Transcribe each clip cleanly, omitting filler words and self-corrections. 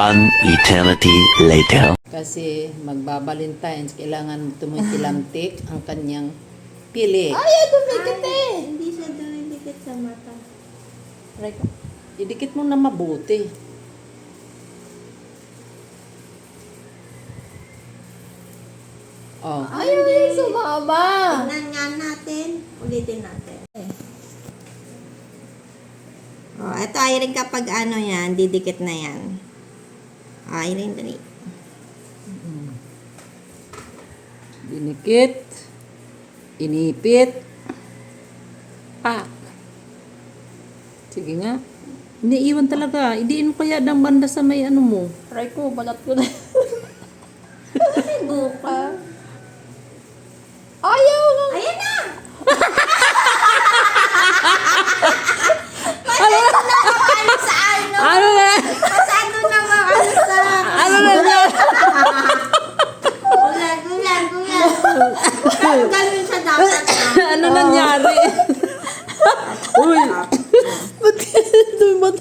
One eternity later. Kasi magbabalintines, kailangan tumikilamtik ang kanyang pili. Dumikit eh. Hindi siya dumidikit sa mata. Right. Idikit mo na mabuti. Oh. Ay, sumama. Tignan nga natin. Ulitin natin. Oh, ito ay rin kapag ano yan, didikit na yan. Ay rin dali. Dinikit. Inipit. Pak. Sige nga. Iniiwan talaga. Idiin mo kaya ng banda sa may ano mo. Try ko, balat ko na. Buka. Ayaw lang. Ayan na! Ano na? Pasado na mga ano sa... Ano na yan? Gulag. Ganun siya dapat. Ano nangyari? Uy. Ba't ganito? Ba't?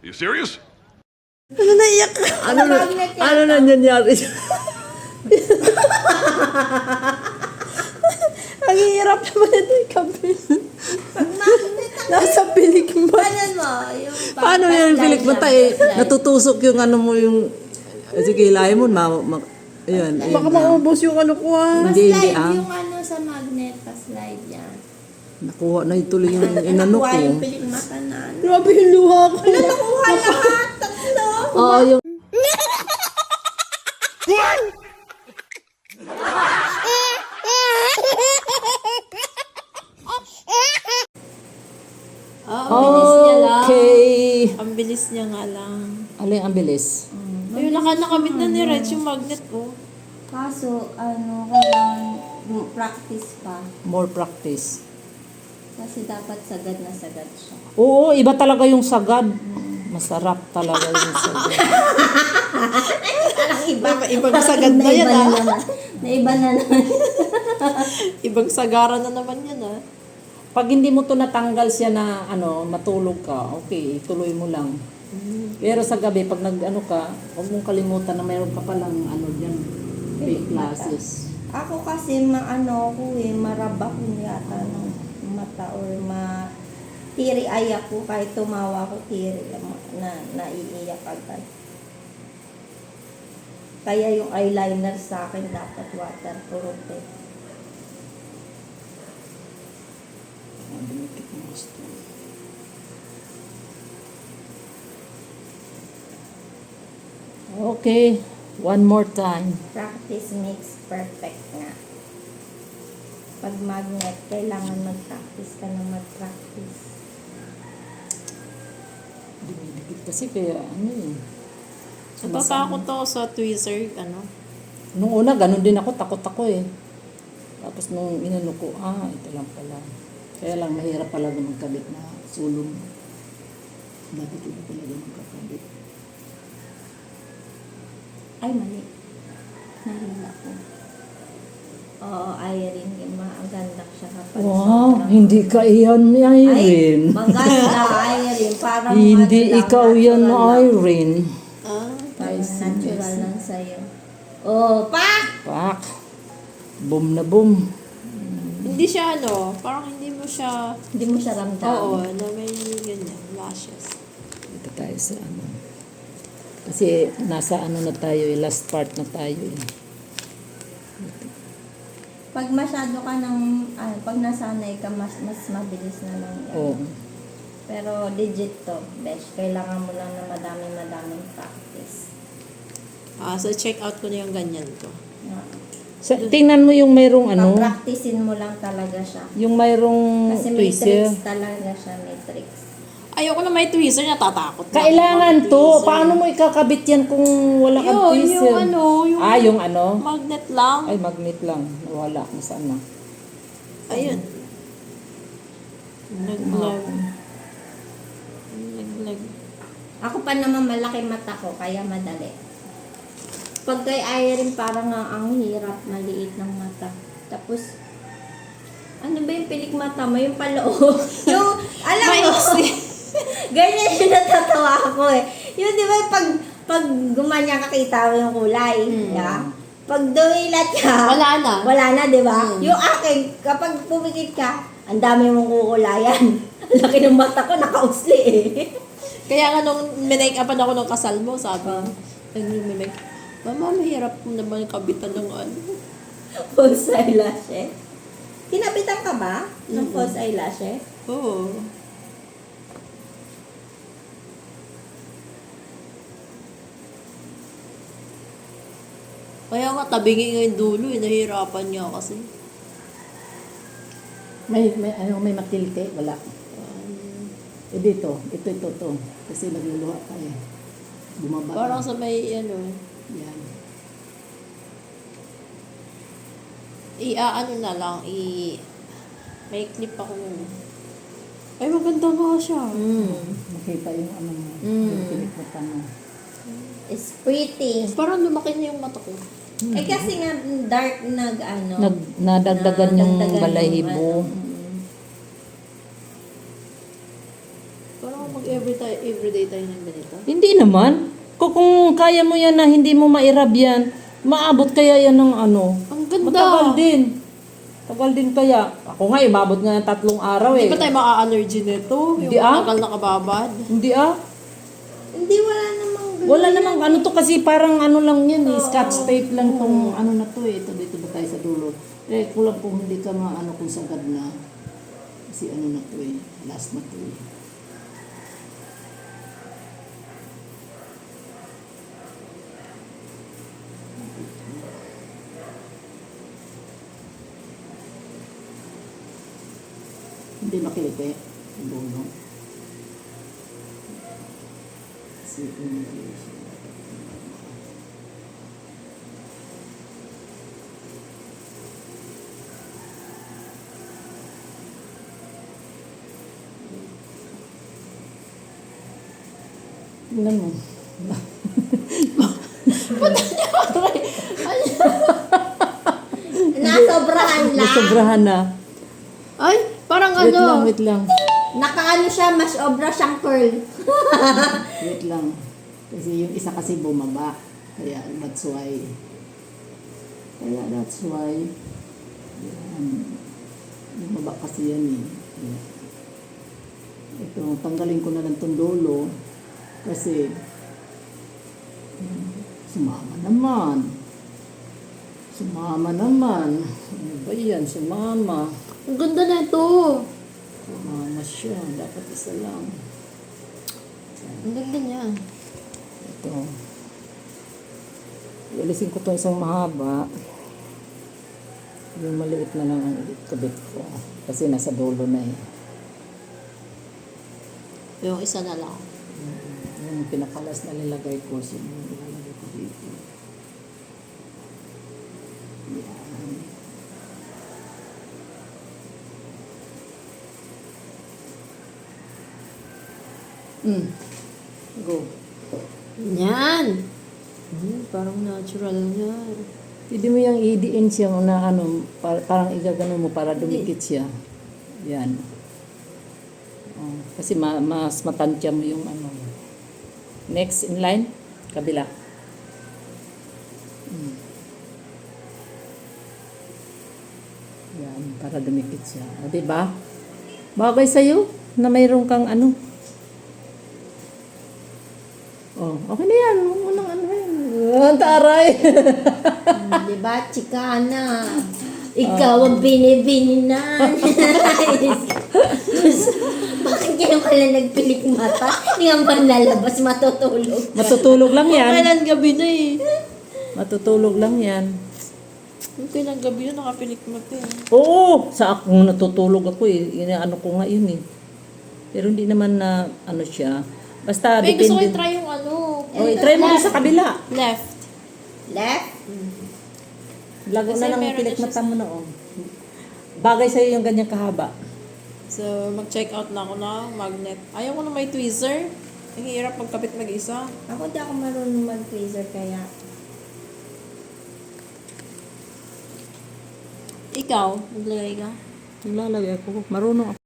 You serious? Ano naiyak ka? Ano nangyari? Ang hirap naman ito yung kape. Nasa pilik mo. Paano mo? Yung Paano yan, Pilik? Bata eh, natutusok yung ano mo yung... Sige, ilahin mo, ayan. Baka maubos yung ano ko ah. Hindi, slide ah. yung ano sa magnet, pa-slide yan. Nakuha na ituloy yung inano ko. Nakuha yung pilik mata na. Grabe yung luha ko. Nakuha lahat, tatlo. Oo, yung... Ang bilis niya lang. Okay. Ang bilis niya nga lang. Alin ang bilis? Ayun, nakamit na ni Reg yung magnet ko. Kaso, ano, kailangan practice pa. More practice. Kasi dapat sagad na sagad siya. Oo, iba talaga yung sagad. Masarap talaga yung sagad. Ibang sagad na yan ah. Naiba na naman. Ibang sagara na naman yan ah. Pag hindi mo to natanggal siya na ano, matulog ka, okay, tuloy mo lang. Pero sa gabi, pag nag-ano ka, huwag mong kalimutan na mayroon ka palang ano dyan, fake glasses. Ako kasi maano ko eh, maraba ko yata ng mata or tiri ay ako kahit tumawa ko tiri na naiiyak agad. Kaya yung eyeliner sa akin dapat waterproof eh. Dinikit mo gusto. Okay, one more time. Practice makes perfect nga. Pag magnet, kailangan mag-practice ka na mag-practice. Dumidikit kasi kaya ano eh. Natatakot ako sa tweezer, ano. Nung una, ganun din ako, takot ako eh. Tapos nung inano ko, ito lang pala. Kaya lang, mahirap pala magkabit na sulong. Dapat ito talaga magkakabit. Ay, mali. Nahila ko. Oo, Irene. Ang ganda siya kapag Wow, sobrang- hindi ka iyan, Ay, Irene. maganda, Irene. Parang Hindi ano lang, ikaw yan, natural lang. Irene. Parang natural lang sa'yo. Oh, pak! Pak. Boom na boom. Hindi siya ano, parang hindi mo siya, Hindi mo siya ramdam. oo, na may ganyan, lashes. Dito tayo sa ano. Kasi nasa ano na tayo eh, last part na tayo eh. Pag masyado ka ng, pag nasanay ka, mas mabilis na lang yan. Oo. Pero legit to, besh. Kailangan mo lang na madaming practice. So check out ko na yung ganyan ko. Tingnan mo yung mayroong ano, Pag-practicein mo lang talaga siya. yung mayroong Kasi may tweezer. tricks talaga siya, may tricks. Ayoko na may tweezer, natatakot na. Kailangan ako to. mag-tweezer. Paano mo ikakabit yan kung wala kang Yun, tweezer? yung ano, yung yung ano? magnet lang. Ay, magnet lang. Nawala. Nasaan na? Ayun. Naglag. Naglag. Ako pa naman malaki mata ko, kaya madali. Pag kay Irene, parang ang hirap, maliit ng mata. Tapos, ano ba yung pilik mata mo? Yung paloob. Yung, alam mo, ganyan yung natatawa ako eh. Yung di ba, pag gumanya kakita mo yung kulay. Yeah? Pag dumilat ka, wala na, di ba? Yung akin, kapag pumikit ka, ang dami mong kukulayan. Ang laki ng mata ko, nakausli eh. Kaya nga nung minake-upan ako ng kasal mo, sabi, nag-make, Mama, mahirap mo naman kabitan ng ano. False eyelashes. Kinabitan ka ba ng false eyelashes? Oo. Kaya nga, tabingi nga yung dulo, nahihirapan niya kasi. May matilte, wala. Dito, ito. Kasi nagluluha ka eh. Bumaba. Parang sa may, Yan. ano na lang, may clip ako nun. Ay, maganda nga siya. Makita yung ano mo. Yung pinikmata mo. It's pretty. Parang lumaki na yung mata ko. Eh kasi nga dark Nadagdagan yung nadagdagan balahibo. Parang everyday tayo ng ganito. Hindi naman. Kung kaya mo yan na hindi mo mairab yan, maabot kaya yan ng ano. Ang ganda. Matagal din. Tagal din kaya. Ako nga, ibabot nga ng 3 araw eh. Di ba tayo maa-allergy nito? Yung Hindi, matagal nakababad? Hindi Hindi, wala namang Wala namang ano to kasi parang ano lang yan eh. Scotch tape lang tong ano na to eh. Ito dito ba tayo sa dulo. Eh, kulang po hindi ka maano kung sagad na. Kasi ano na to eh. Last na to eh. Hindi makiliti. Ang dulo. Kasi English. Tingnan mo. nasobrahan lang. Nasobrahan na. Ay, parang Wait lang. Nakaano siya, mas obra siyang curl. Wait lang. Kasi yung isa kasi bumaba. Kaya that's why. Yan. Bumaba kasi yan eh. Ito, tanggalin ko na lang itong dulo. Kasi sumama naman. Ano ba yan? Sumama. Ang ganda na ito. Sumama siya. Dapat isa lang. Ang ganda niya. Ito. Ialisin ko itong isang mahaba. Yung maliit na lang ang kabit ko. Kasi nasa dulo na eh. Yung isa na lang. Yung pinakalas na nilagay ko. Yung nilalagay ko dito. Yan. Go. Yan. Parang natural niya. Pwede mo yung i-DN siya na ano, parang igagano mo para dumikit siya. Yan. Oh, kasi mas matansya mo yung ano. Next in line, kabila. Yan, para dumikit siya. O, diba? Bagay sa'yo na mayroon kang ano. Oh, okay na yan. Huwag mo nang ano yan. Taray. Diba, chikana? Ikaw ang binibinan. Bakit kayo pala nagpilik mata? Hindi nga ba nalabas, matutulog? Matutulog lang yan. Kailan gabi na eh. Matutulog lang yan. Kailan gabi na nakapilik mata eh. Oo, sa akong natutulog ako eh. Inaano ko nga yun eh. Pero hindi naman na ano siya. Basta May gusto ko depende. i-try yung ano. Oh, try mo sa kabila. Left. Left? Lago Kasi na lang meron pilik na siya mata mo na oh. Bagay sa'yo yung ganyang kahaba. So, mag-check out na ako na magnet. Ayaw ko na may tweezer. Ang hirap magkapit mag-isa. Ako di ako marunong mag-tweezer kaya Ikaw, naglagay ka. Naglalagay ako. Marunong ako.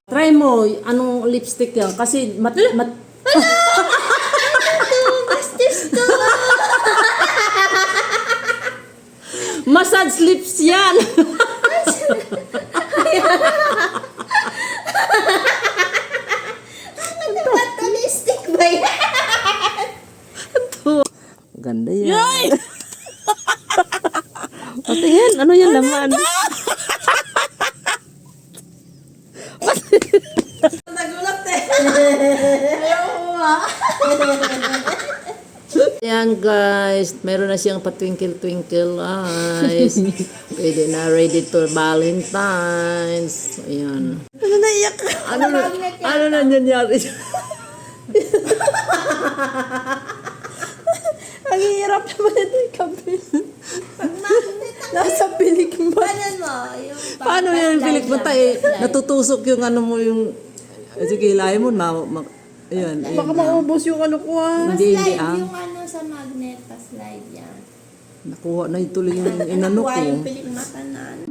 Try mo, anong lipstick yan? Kasi Bastos ko! massage lips yan! Batolistic ba yan? Ganda yan. Yay! Patingin, ano yan laman? Nagulat eh. Ayaw ko Ayan guys, meron na siyang pa-twinkle-twinkle eyes. Pwede na, ready to Valentine's. Ayan. Ano naiyak ka? Ano na nangyari? Ang hirap naman ito yung kabit. Nasa pilik mo. Paano mo? Yung Paano yan yung pilik mo tayo? Natutusok yung ano mo yung... Sige, ilahin mo. Ayan. Baka maubos yung ano ko ah. Hindi slide ah. yung ano sa magnet, pa-slide yan. Nakuha na ituloy yung inano Nakuha ko. yung pilik mata na ano.